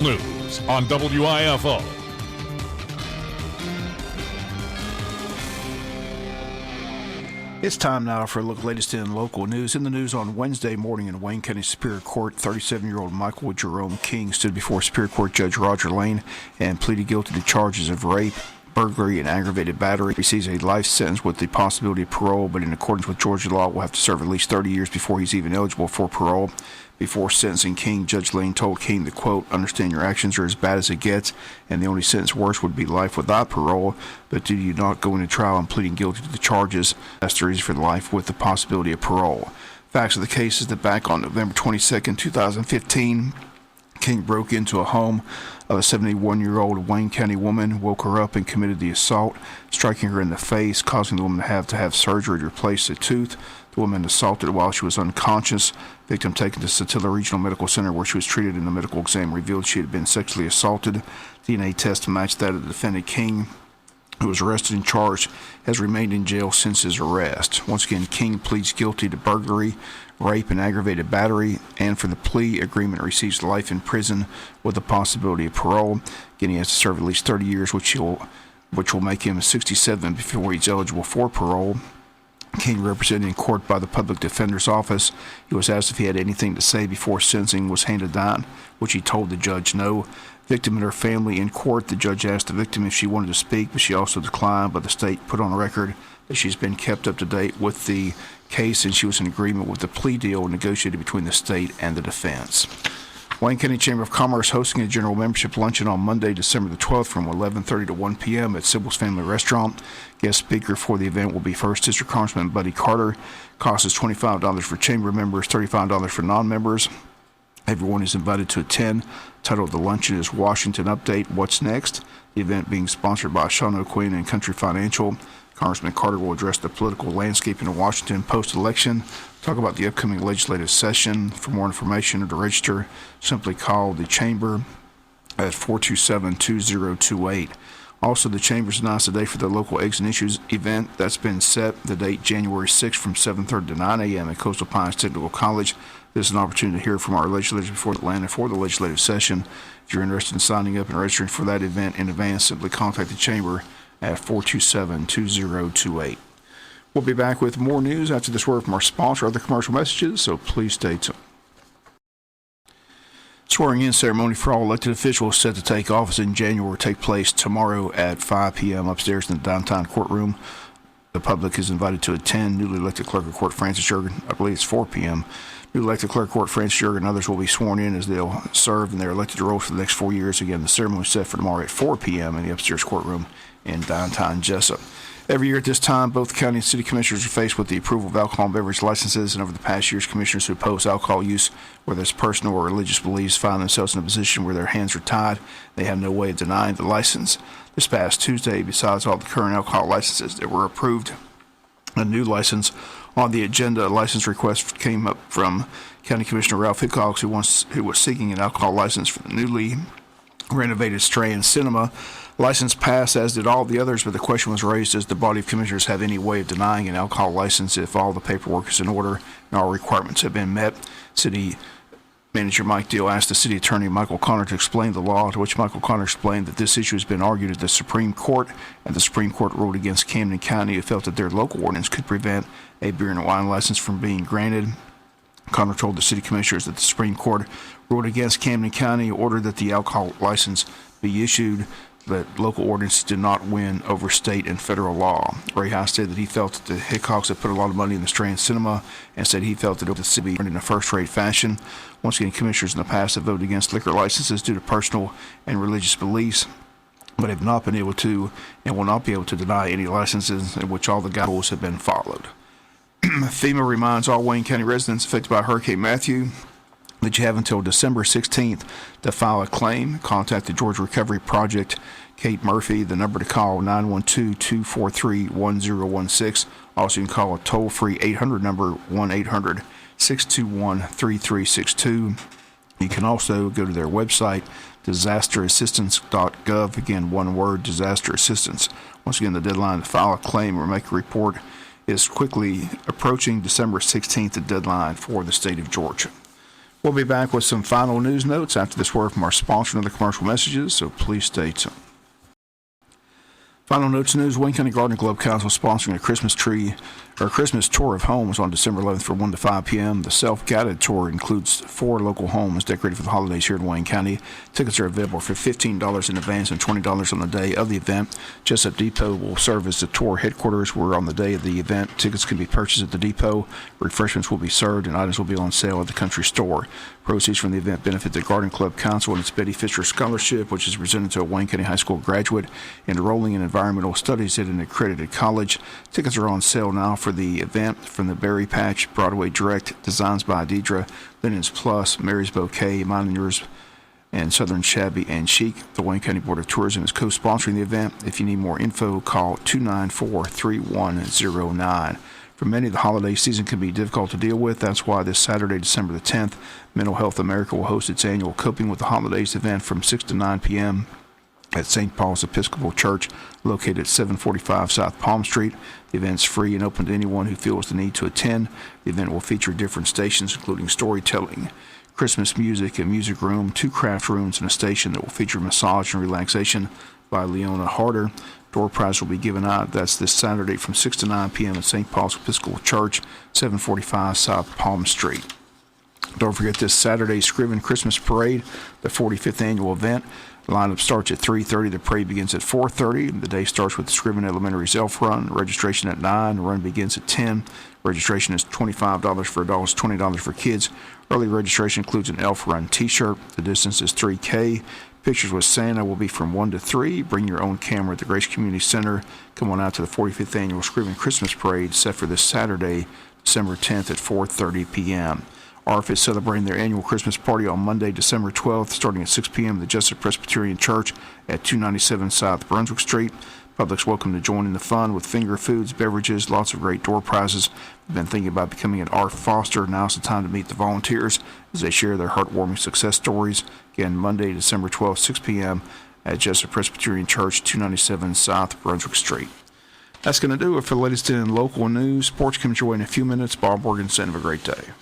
News on WIFO. It's time now for a look at the latest in local news. In the news on Wednesday morning in Wayne County Superior Court, 37-year-old Michael Jerome King stood before Superior Court Judge Roger Lane and pleaded guilty to charges of rape, burglary, and aggravated battery. He receives a life sentence with the possibility of parole, but in accordance with Georgia law, will have to serve at least 30 years before he's even eligible for parole. Before sentencing King, Judge Lane told King that, quote, "Understand your actions are as bad as it gets, and the only sentence worse would be life without parole, but due to you not going to trial and pleading guilty to the charges, that's the reason for life with the possibility of parole." Facts of the case is that back on November 22nd, 2015, King broke into a home of a 71-year-old Wayne County woman, woke her up, and committed the assault, striking her in the face, causing the woman to have surgery to replace a tooth. The woman assaulted while she was unconscious. Victim taken to Satilla Regional Medical Center, where she was treated, and the medical exam revealed she had been sexually assaulted. DNA test matched that of the defendant. King, who was arrested and charged, has remained in jail since his arrest. Once again, King pleads guilty to burglary, rape, and aggravated battery, and for the plea agreement receives life in prison with the possibility of parole. Again, he has to serve at least 30 years, which will make him 67 before he's eligible for parole. King, represented in court by the Public Defender's Office, he was asked if he had anything to say before sentencing was handed down, which he told the judge no. Victim and her family in court, the judge asked the victim if she wanted to speak, but she also declined, but the state put on record that she's been kept up to date with the case and she was in agreement with the plea deal negotiated between the state and the defense. Wayne County Chamber of Commerce hosting a general membership luncheon on Monday, December the 12th from 11:30 to 1 p.m. at Sybil's Family Restaurant. Guest speaker for the event will be 1st District Congressman Buddy Carter. Cost is $25 for chamber members, $35 for non-members. Everyone is invited to attend. Title of the luncheon is Washington Update, What's Next? The event being sponsored by Sean O'Quinn and Country Financial. Congressman Carter will address the political landscape in Washington post-election, talk about the upcoming legislative session. For more information or to register, simply call the Chamber at 427-2028. Also, the Chamber's announced the date for the local Eggs and Issues event. That's been set, the date January 6th from 7:30 to 9 a.m. at Coastal Pines Technical College. This is an opportunity to hear from our legislators before the land and for the legislative session. If you're interested in signing up and registering for that event in advance, simply contact the Chamber at 427-2028. We'll be back with more news after this word from our sponsor, other commercial messages, so please stay tuned. Swearing-in ceremony for all elected officials set to take office in January will take place tomorrow at 5 p.m. upstairs in the downtown courtroom. The public is invited to attend. Newly elected Clerk of Court Francis Jurgen, I believe it's 4 p.m. Newly elected Clerk of Court Francis Jurgen and others will be sworn in as they'll serve and they're elected to roll for the next 4 years. Again, the ceremony is set for tomorrow at 4 p.m. in the upstairs courtroom in downtown Jesup. Every year at this time, both county and city commissioners are faced with the approval of alcohol and beverage licenses, and over the past years, commissioners who oppose alcohol use, whether it's personal or religious beliefs, find themselves in a position where their hands are tied. They have no way of denying the license. This past Tuesday, besides all the current alcohol licenses that were approved, a new license on the agenda. A license request came up from County Commissioner Ralph Hickox, who was seeking an alcohol license for the newly renovated Strand Cinema. License passed, as did all the others, but the question was raised, does the body of commissioners have any way of denying an alcohol license if all the paperwork is in order and all requirements have been met? City Manager Mike Deal asked the City Attorney Michael Connor to explain the law, to which Michael Connor explained that this issue has been argued at the Supreme Court, and the Supreme Court ruled against Camden County, who felt that their local ordinance could prevent a beer and wine license from being granted. Connor told the City Commissioners that the Supreme Court ruled against Camden County, ordered that the alcohol license be issued, but local ordinance did not win over state and federal law. Ray High said that he felt that the Hickox had put a lot of money in the Strand Cinema and said he felt that it was to be run in a first-rate fashion. Once again, commissioners in the past have voted against liquor licenses due to personal and religious beliefs, but have not been able to and will not be able to deny any licenses in which all the guidelines have been followed. FEMA reminds all Wayne County residents affected by Hurricane Matthew that you have until December 16th to file a claim. Contact the Georgia Recovery Project, Kate Murphy. The number to call, 912-243-1016. Also, you can call a toll-free 800 number, 1-800-621-3362. You can also go to their website, disasterassistance.gov. Again, one word, disaster assistance. Once again, the deadline to file a claim or make a report is quickly approaching. December 16th, the deadline for the state of Georgia. We'll be back with some final news notes after this word from our sponsor and other commercial messages, so please stay tuned. Final notes news: Wayne County Garden Club Council sponsoring a Christmas tour of homes on December 11th from 1 to 5 p.m. The self-guided tour includes 4 local homes decorated for the holidays here in Wayne County. Tickets are available for $15 in advance and $20 on the day of the event. Jesup Depot will serve as the tour headquarters, where on the day of the event, tickets can be purchased at the depot, refreshments will be served, and items will be on sale at the country store. Proceeds from the event benefit the Garden Club Council and its Betty Fisher Scholarship, which is presented to a Wayne County High School graduate enrolling in environmental studies at an accredited college. Tickets are on sale now for the event from the Berry Patch, Broadway Direct, Designs by Deidre, Linens Plus, Mary's Bouquet, Mine and Yours, and Southern Shabby and Chic. The Wayne County Board of Tourism is co-sponsoring the event. If you need more info, call 294-3109. For many, the holiday season can be difficult to deal with. That's why this Saturday, December the 10th, Mental Health America will host its annual Coping with the Holidays event from 6 to 9 p.m. at St. Paul's Episcopal Church, located at 745 South Palm Street. The event's free and open to anyone who feels the need to attend. The event will feature different stations, including storytelling, Christmas music, a music room, 2 craft rooms, and a station that will feature massage and relaxation by Leona Harder. Door prize will be given out. That's this Saturday from 6 to 9 p.m. at St. Paul's Episcopal Church, 745 South Palm Street. Don't forget this Saturday's Scriven Christmas Parade, the 45th annual event. The lineup starts at 3:30. The parade begins at 4:30. The day starts with the Scriven Elementary's Elf Run. Registration at 9. The run begins at 10. Registration is $25 for adults, $20 for kids. Early registration includes an Elf Run t-shirt. The distance is 3K. Pictures with Santa will be from 1 to 3. Bring your own camera at the Grace Community Center. Come on out to the 45th Annual Scriven Christmas Parade set for this Saturday, December 10th at 4:30 p.m. ARF is celebrating their annual Christmas party on Monday, December 12th, starting at 6 p.m. at the Jesup Presbyterian Church at 297 South Brunswick Street. Public's welcome to join in the fun with finger foods, beverages, lots of great door prizes. We've been thinking about becoming an ARF foster. Now's the time to meet the volunteers as they share their heartwarming success stories. Again, Monday, December 12th, 6 p.m. at Jesup Presbyterian Church, 297 South Brunswick Street. That's going to do it for the latest in local news. Sports comes your way in a few minutes. Bob Morganson, have a great day.